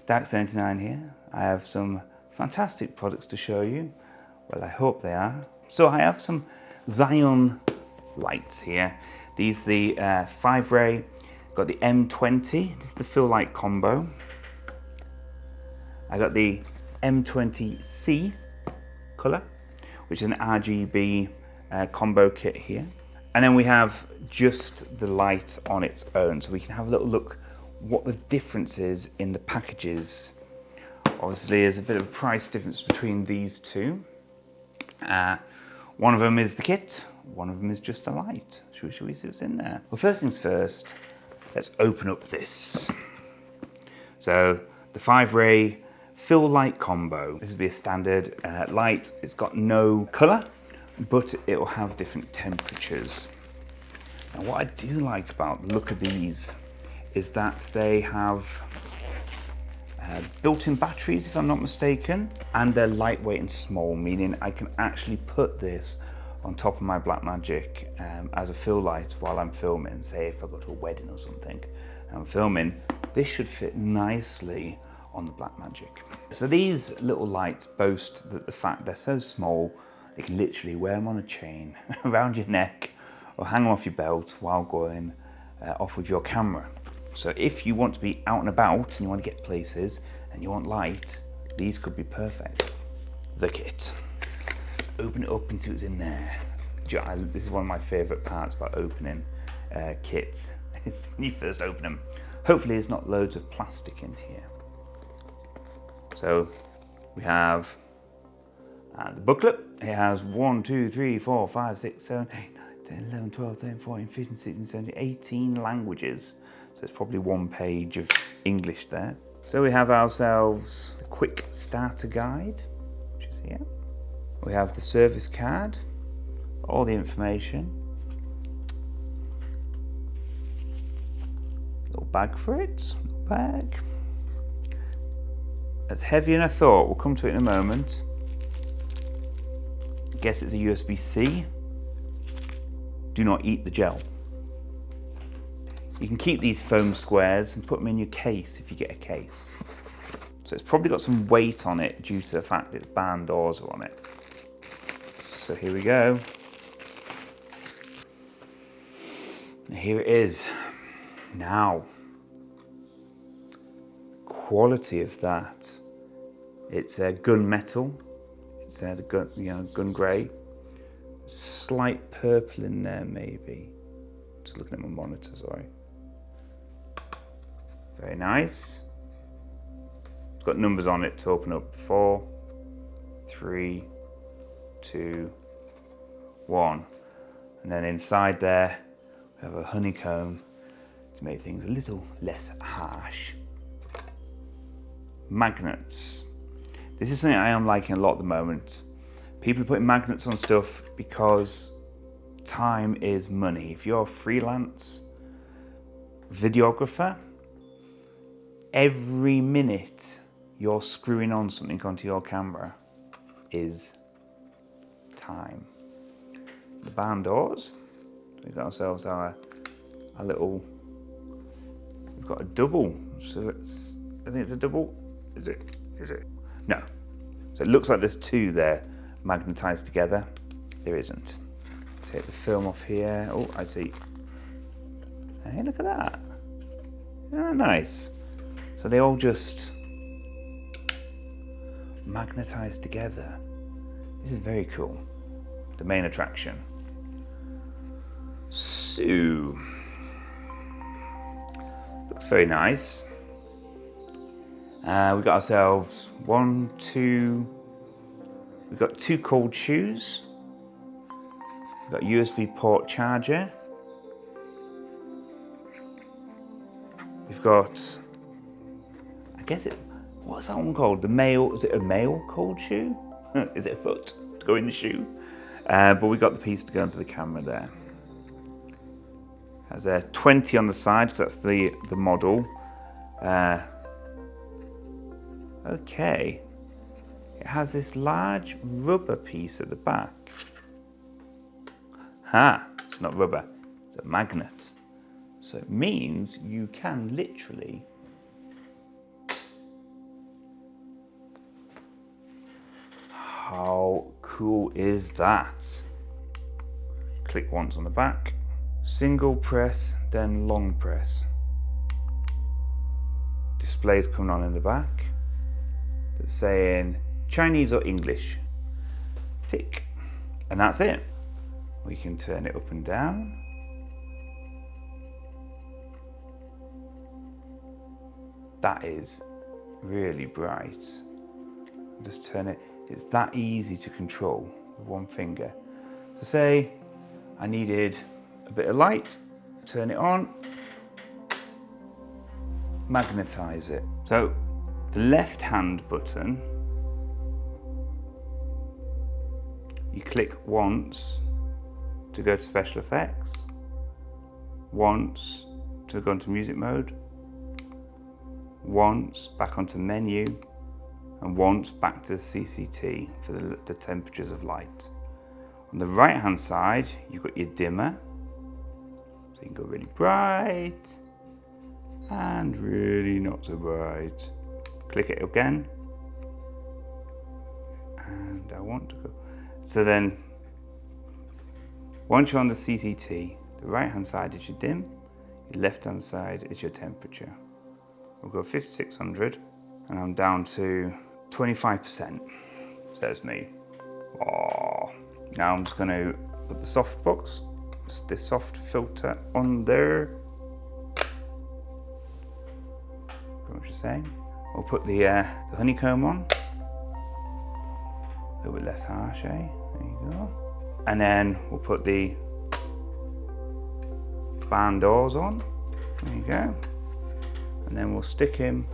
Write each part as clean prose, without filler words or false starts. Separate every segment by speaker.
Speaker 1: Dark79 here. I have some fantastic products to show you. Well, I hope they are. So I have some ZHIYUN lights here. These are the 5-ray, got the M20, this is the fill light combo. I got the M20C color, which is an RGB combo kit here. And then we have just the light on its own, so we can have a little look what the difference is in the packages. Obviously there's a bit of a price difference between these two. One of them is the kit, one of them is just a light. Should we see what's in there? Well, first things first, let's open up this. So the 5-ray fill light combo. This will be a standard light. It's got no color, but it will have different temperatures. Now what I do like about the look of these is that they have built-in batteries, if I'm not mistaken, and they're lightweight and small, meaning I can actually put this on top of my Blackmagic as a fill light while I'm filming. Say if I go to a wedding or something and I'm filming, this should fit nicely on the Blackmagic. So these little lights boast the fact they're so small, you can literally wear them on a chain around your neck or hang them off your belt while going off with your camera. So if you want to be out and about and you want to get places and you want light, these could be perfect. The kit. Let's open it up and see what's in there. This is one of my favourite parts about opening kits. It's when you first open them. Hopefully there's not loads of plastic in here. So we have the booklet. It has 1, 2, 3, 4, 5, 6, 7, 8, 9, 10, 11, 12, 13, 14, 15, 16, 17, 18 languages. So it's probably one page of English there. So we have ourselves the quick starter guide, which is here. We have the service card, all the information. Little bag for it, little bag. It's heavier than I thought, we'll come to it in a moment. I guess it's a USB-C. Do not eat the gel. You can keep these foam squares and put them in your case if you get a case. So it's probably got some weight on it due to the fact that barn doors are on it. So here we go. And here it is. Now, quality of that. It's gunmetal. It's the gun grey. Slight purple in there maybe. Just looking at my monitor, sorry. Very nice. It's got numbers on it to open up. 4, 3, 2, 1. And then inside there, we have a honeycomb to make things a little less harsh. Magnets. This is something I am liking a lot at the moment. People are putting magnets on stuff because time is money. If you're a freelance videographer, every minute you're screwing on something onto your camera is time. The barn doors. We've got ourselves our little, we've got a double. So it's, I think it's a double. Is it? No. So it looks like there's two there magnetized together. There isn't. Take the film off here. Oh, I see. Hey, look at that. Isn't that nice? So they all just magnetized together. This is very cool. The main attraction. So, looks very nice. We've got ourselves we've got 2 cold shoes. We've got a USB port charger. We've got, I guess what's that one called? Is it a male cold shoe? Is it a foot to go in the shoe? But we got the piece to go into the camera there. Has a 20 on the side, because that's the model. Okay. It has this large rubber piece at the back. It's not rubber, it's a magnet. So it means you can literally How cool is that? Click once on the back, single press, then long press. Displays coming on in the back. It's saying Chinese or English. Tick. And that's it. We can turn it up and down. That is really bright. Just turn it. It's that easy to control with one finger. So say I needed a bit of light, turn it on, magnetize it. So the left hand button, you click once to go to special effects, once to go into music mode, once back onto menu, and once back to CCT for the temperatures of light. On the right hand side, you've got your dimmer, so you can go really bright and really not so bright. Click it again, and I want to go. So then, once you're on the CCT, the right hand side is your dim, your left hand side is your temperature. We'll go 5600, and I'm down to 25%, says me. Oh. Now I'm just going to put the softbox, this soft filter on there. What you're saying? We'll put the honeycomb on. A little bit less harsh, eh? There you go. And then we'll put the barn doors on. There you go. And then we'll stick him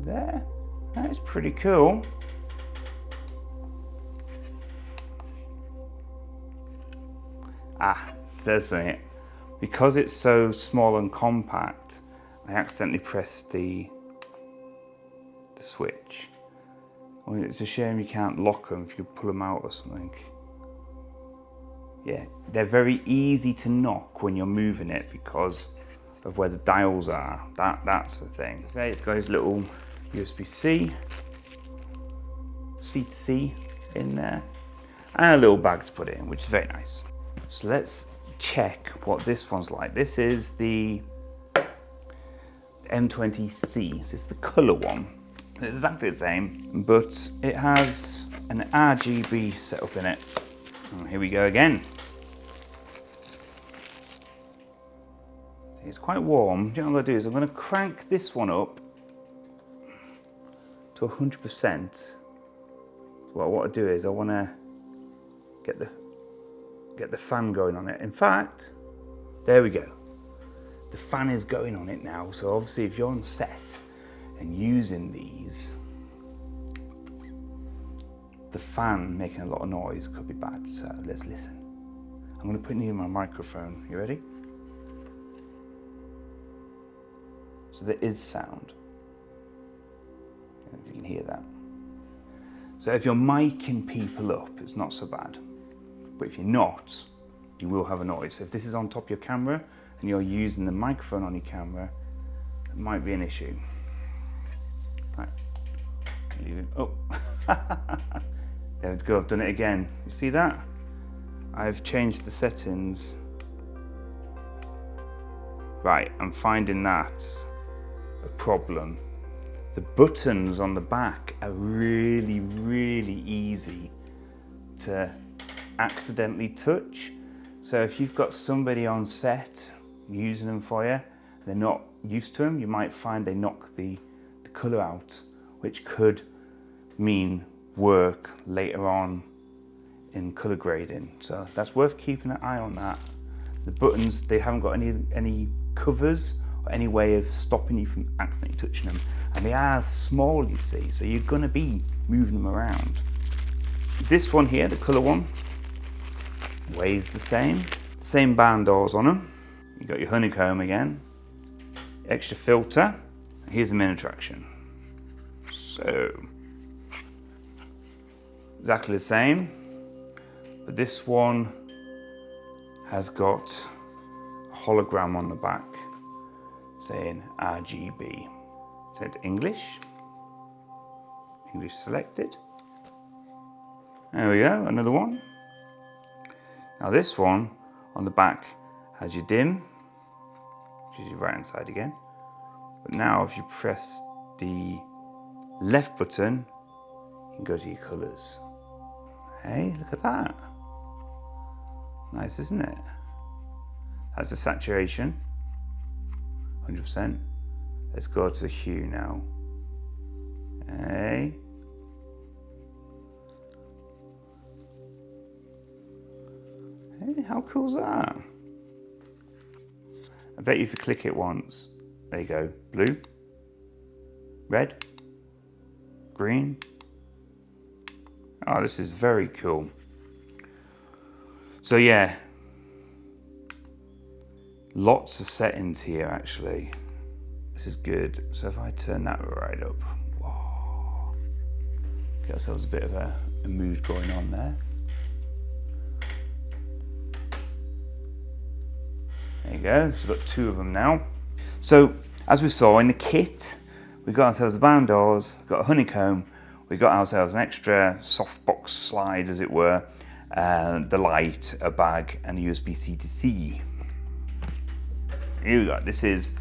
Speaker 1: there. That's pretty cool. Ah, says it. Because it's so small and compact, I accidentally pressed the switch. Well, it's a shame you can't lock them if you pull them out or something. Yeah, they're very easy to knock when you're moving it because of where the dials are. That's the thing. So it's got his little USB-C, C2C in there, and a little bag to put it in, which is very nice. So let's check what this one's like. This is the M20C. This is the colour one. It's exactly the same, but it has an RGB setup in it. Oh, here we go again. It's quite warm. You know what I'm going to do is I'm going to crank this one up to 100%. What I want to do is I want to get the fan going on it. In fact, there we go. The fan is going on it now. So obviously if you're on set and using these, the fan making a lot of noise could be bad. So let's listen. I'm going to put it near my microphone. You ready? So there is sound. I don't know if you can hear that. So if you're miking people up, it's not so bad. But if you're not, you will have a noise. So if this is on top of your camera and you're using the microphone on your camera, it might be an issue. Right. Oh, there we go, I've done it again. You see that? I've changed the settings. Right, I'm finding that a problem. The buttons on the back are really, really easy to accidentally touch. So if you've got somebody on set using them for you, they're not used to them, you might find they knock the colour out, which could mean work later on in colour grading. So that's worth keeping an eye on that. The buttons, they haven't got any covers or any way of stopping you from accidentally touching them. And they are small, you see, so you're gonna be moving them around. This one here, the colour one, weighs the same barn doors on them. You got your honeycomb again, extra filter. Here's the main attraction. So, exactly the same, but this one has got a hologram on the back saying RGB. Set English selected, There we go, another one. Now this one on the back has your dim, which is your right hand side again. But now if you press the left button, you can go to your colours. Hey, look at that. Nice, isn't it? That's the saturation, 100%. Let's go to the hue now. Hey. Hey, how cool is that? I bet you if you click it once, there you go, blue, red, green. Oh, this is very cool. So yeah, lots of settings here actually. This is good. So if I turn that right up, whoa, get ourselves a bit of a mood going on there. There you go, so we've got two of them now. So as we saw in the kit, we got ourselves a band doors, we've got a honeycomb, we got ourselves an extra softbox slide as it were, the light, a bag and a USB-C to C. Here we go, this is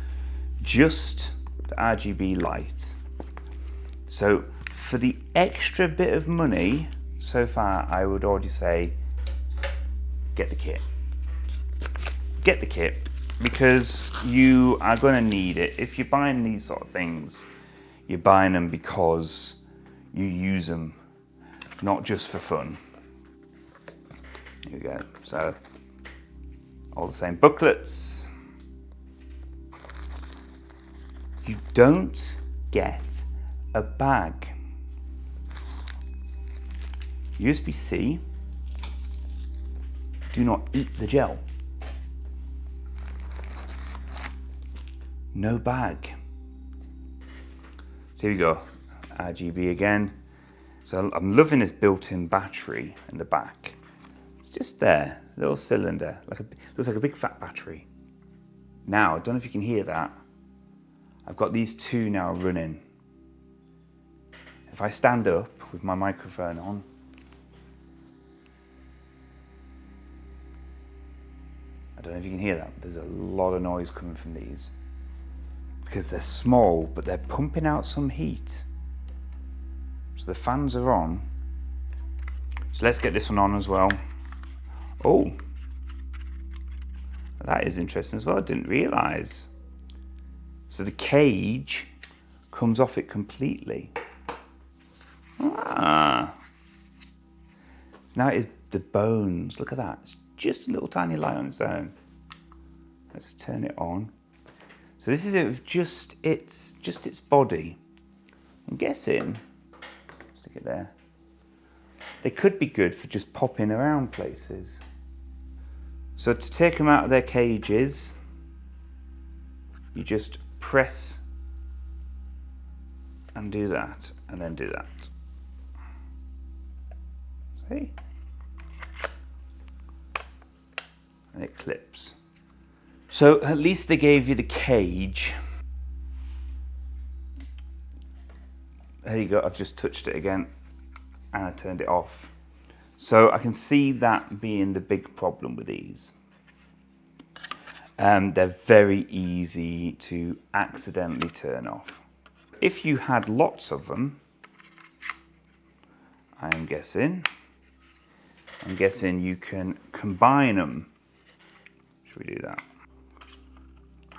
Speaker 1: just the RGB light. So for the extra bit of money, so far I would already say, get the kit. Get the kit, because you are going to need it. If you're buying these sort of things, you're buying them because you use them, not just for fun. Here we go. So all the same booklets. You don't get a bag. USB-C, do not eat the gel. No bag. So here we go, RGB again. So I'm loving this built-in battery in the back. It's just there, little cylinder, looks like a big fat battery. Now, I don't know if you can hear that. I've got these two now running. If I stand up with my microphone on, I don't know if you can hear that, but there's a lot of noise coming from these. Because they're small, but they're pumping out some heat. So the fans are on. So let's get this one on as well. Oh, that is interesting as well, I didn't realise. So the cage comes off it completely. Ah. So now it is the bones, look at that. It's just a little tiny light on its own. Let's turn it on. So this is it with just its body. I'm guessing, stick it there. They could be good for just popping around places. So to take them out of their cages, you just press and do that, and then do that. See? And it clips. So at least they gave you the cage. There you go, I've just touched it again and I turned it off. So I can see that being the big problem with these. They're very easy to accidentally turn off. If you had lots of them, I'm guessing you can combine them. Should we do that?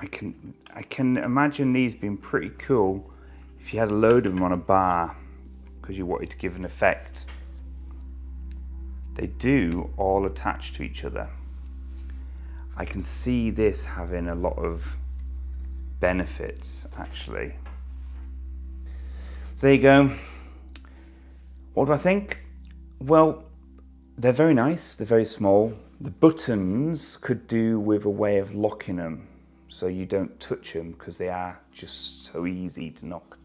Speaker 1: I can imagine these being pretty cool if you had a load of them on a bar because you wanted to give an effect. They do all attach to each other. I can see this having a lot of benefits actually. So there you go. What do I think? Well, they're very nice, they're very small. The buttons could do with a way of locking them so you don't touch them because they are just so easy to knock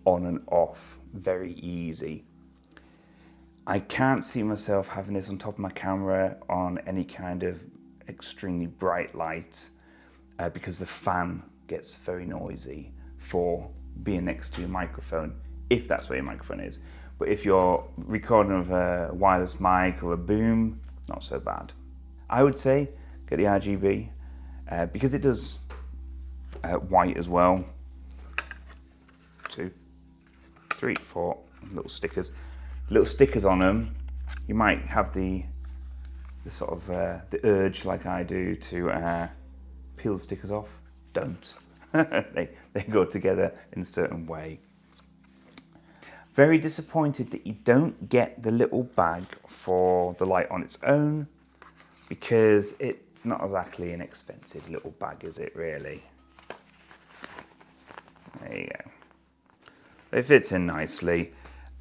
Speaker 1: on and off, very easy. I can't see myself having this on top of my camera on any kind of extremely bright light because the fan gets very noisy for being next to your microphone, if that's where your microphone is. But if you're recording with a wireless mic or a boom, not so bad. I would say get the RGB because it does white as well. 2, 3, 4 little stickers. Little stickers on them. You might have the sort of the urge, like I do, to peel the stickers off. Don't. they go together in a certain way. Very disappointed that you don't get the little bag for the light on its own, because it's not exactly an expensive little bag, is it really? There you go. It fits in nicely.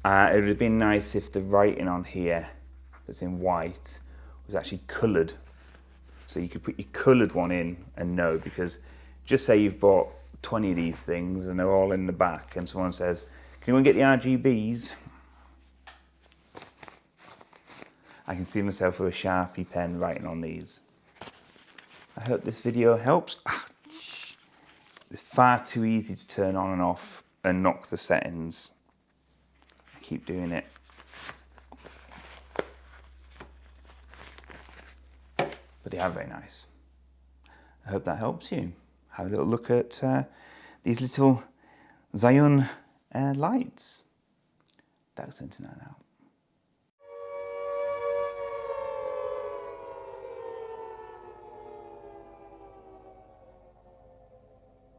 Speaker 1: It would have been nice if the writing on here that's in white was actually coloured. So you could put your coloured one in and know, because just say you've bought 20 of these things and they're all in the back and someone says, can you go and get the RGBs? I can see myself with a Sharpie pen writing on these. I hope this video helps. It's far too easy to turn on and off and knock the settings. I keep doing it. But they are very nice. I hope that helps you. Have a little look at these little ZHIYUN lights. That's 29 out.